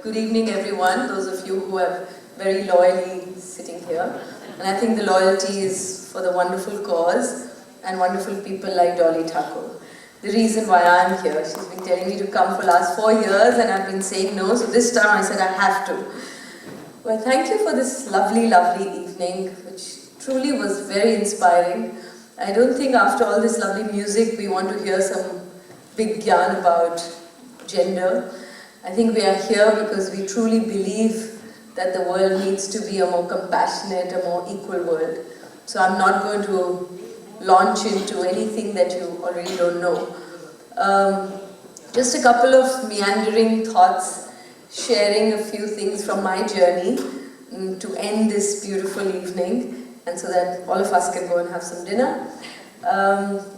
Good evening, everyone, those of you who are very loyally sitting here. And I think the loyalty is for the wonderful cause and wonderful people like Dolly Thakur. The reason why I'm here, she's been telling me to come for the last 4 years and I've been saying no, so this time I said I have to. Well, thank you for this lovely, lovely evening, which truly was very inspiring. I don't think after all this lovely music we want to hear some big yarn about gender. I think we are here because we truly believe that the world needs to be a more compassionate, a more equal world. So I'm not going to launch into anything that you already don't know. Just a couple of meandering thoughts, sharing a few things from my journey to end this beautiful evening, and so that all of us can go and have some dinner.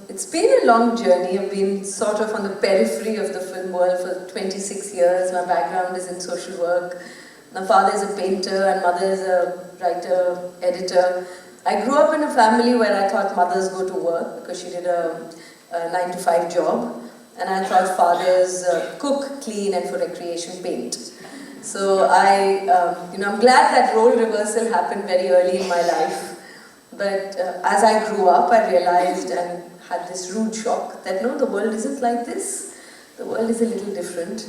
It's been a long journey. I've been sort of on the periphery of the film world for 26 years. My background is in social work. My father is a painter and mother is a writer, editor. I grew up in a family where I thought mothers go to work because she did a 9-to-5 job, and I thought fathers cook, clean, and for recreation paint. So I'm glad that role reversal happened very early in my life. But as I grew up, I realized and had this rude shock that no, the world isn't like this. The world is a little different.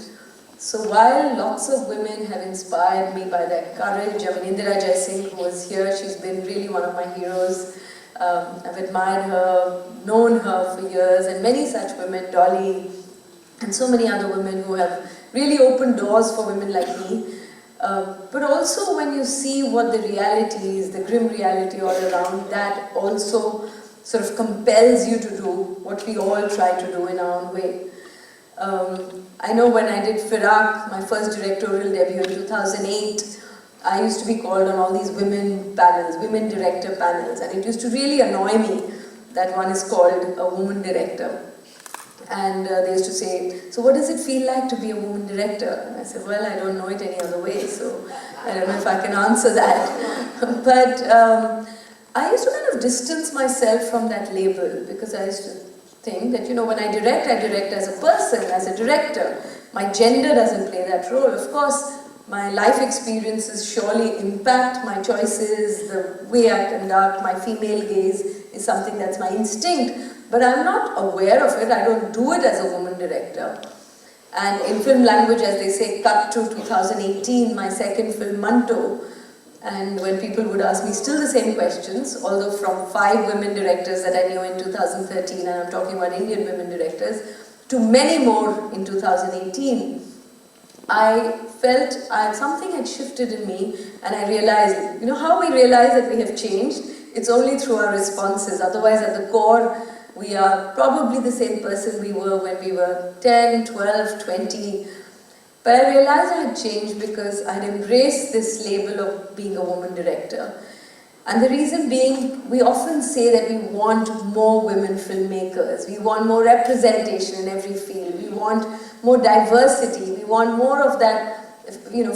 So while lots of women have inspired me by their courage, I mean, Indira Jaising, who was here, she's been really one of my heroes. I've admired her, known her for years, and many such women, Dolly, and so many other women who have really opened doors for women like me. But also when you see what the reality is, the grim reality all around, that also sort of compels you to do what we all try to do in our own way. I know when I did Firak, my first directorial debut in 2008, I used to be called on all these women panels, women director panels, and it used to really annoy me that one is called a woman director. And they used to say, so what does it feel like to be a woman director? And I said, well, I don't know it any other way, so I don't know if I can answer that. But I used to kind of distance myself from that label because I used to think that, when I direct as a person, as a director. My gender doesn't play that role. Of course, my life experiences surely impact my choices, the way I conduct, my female gaze is something that's my instinct. But I'm not aware of it, I don't do it as a woman director. And in film language, as they say, cut to 2018, my second film, Manto. And when people would ask me still the same questions, although from 5 women directors that I knew in 2013, and I'm talking about Indian women directors, to many more in 2018, I felt something had shifted in me, and I realized, how we realize that we have changed? It's only through our responses. Otherwise, at the core, we are probably the same person we were when we were 10, 12, 20. But I realized I had changed because I had embraced this label of being a woman director. And the reason being, we often say that we want more women filmmakers. We want more representation in every field. We want more diversity. We want more of that,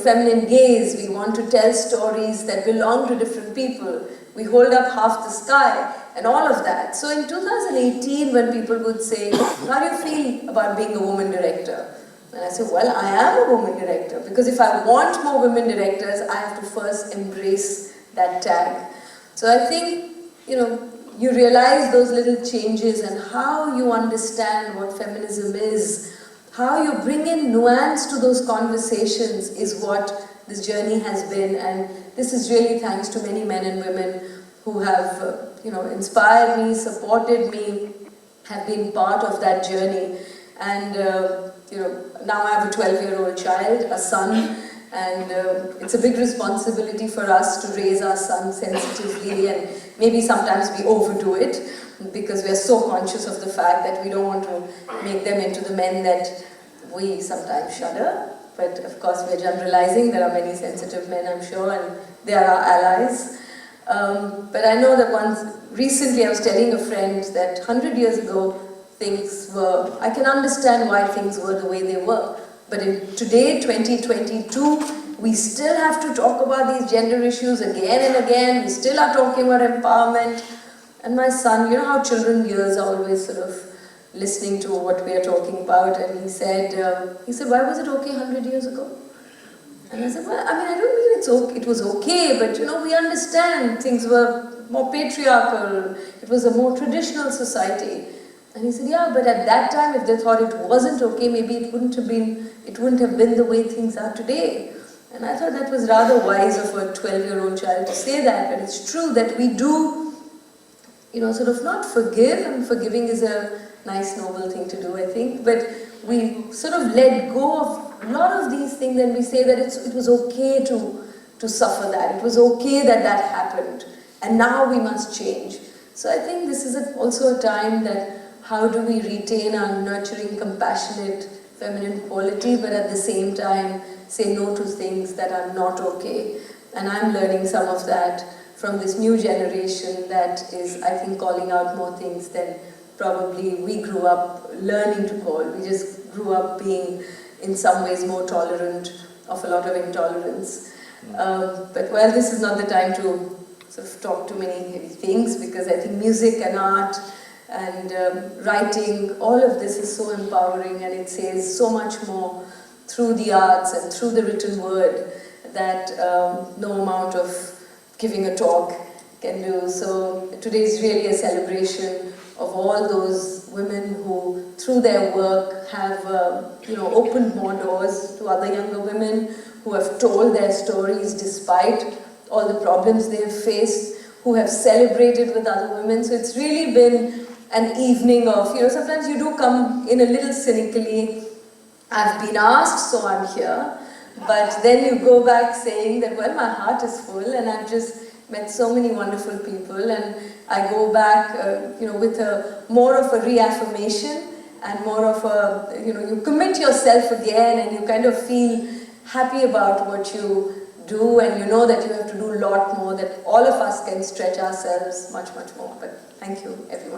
feminine gaze. We want to tell stories that belong to different people. We hold up half the sky and all of that. So in 2018, when people would say, how do you feel about being a woman director? And I said, well, I am a woman director, because if I want more women directors, I have to first embrace that tag. So I think, you realize those little changes and how you understand what feminism is, how you bring in nuance to those conversations is what this journey has been. And this is really thanks to many men and women who have, inspired me, supported me, have been part of that journey. And, now I have a 12-year-old child, a son, and it's a big responsibility for us to raise our son sensitively, and maybe sometimes we overdo it because we are so conscious of the fact that we don't want to make them into the men that we sometimes shudder. But of course we're generalizing, there are many sensitive men, I'm sure, and they are our allies. But I know that recently I was telling a friend that 100 years ago, I can understand why things were the way they were. But today, 2022, we still have to talk about these gender issues again and again. We still are talking about empowerment. And my son, how children ears are always sort of listening to what we are talking about. And he said, why was it okay 100 years ago? And I said, well, I mean, I don't mean it's okay, it was okay, but you know, we understand things were more patriarchal, it was a more traditional society. And he said, yeah, but at that time, if they thought it wasn't okay, maybe it wouldn't have been the way things are today. And I thought that was rather wise of a 12-year-old child to say that, but it's true that we do, you know, sort of not forgive, and forgiving is a nice, noble thing to do, I think, but we sort of let go of a lot of these things and we say that it was okay to suffer that, it was okay that that happened, and now we must change. So I think this is also a time that how do we retain our nurturing, compassionate, feminine quality, but at the same time say no to things that are not okay. And I'm learning some of that from this new generation that is, I think, calling out more things than probably we grew up learning to call. We just grew up being, in some ways, more tolerant of a lot of intolerance. But well, this is not the time to sort of talk too many heavy things, because I think music and art and writing, all of this is so empowering, and it says so much more through the arts and through the written word that no amount of giving a talk can do. So today is really a celebration of all those women who, through their work, have opened more doors to other younger women, who have told their stories despite all the problems they have faced, who have celebrated with other women. So it's really been an evening of, sometimes you do come in a little cynically, I've been asked, so I'm here. But then you go back saying that, well, my heart is full and I've just met so many wonderful people, and I go back, with more of a reaffirmation and more of a, you commit yourself again and you kind of feel happy about what you do, and you know that you have to do a lot more, that all of us can stretch ourselves much, much more. But thank you, everyone.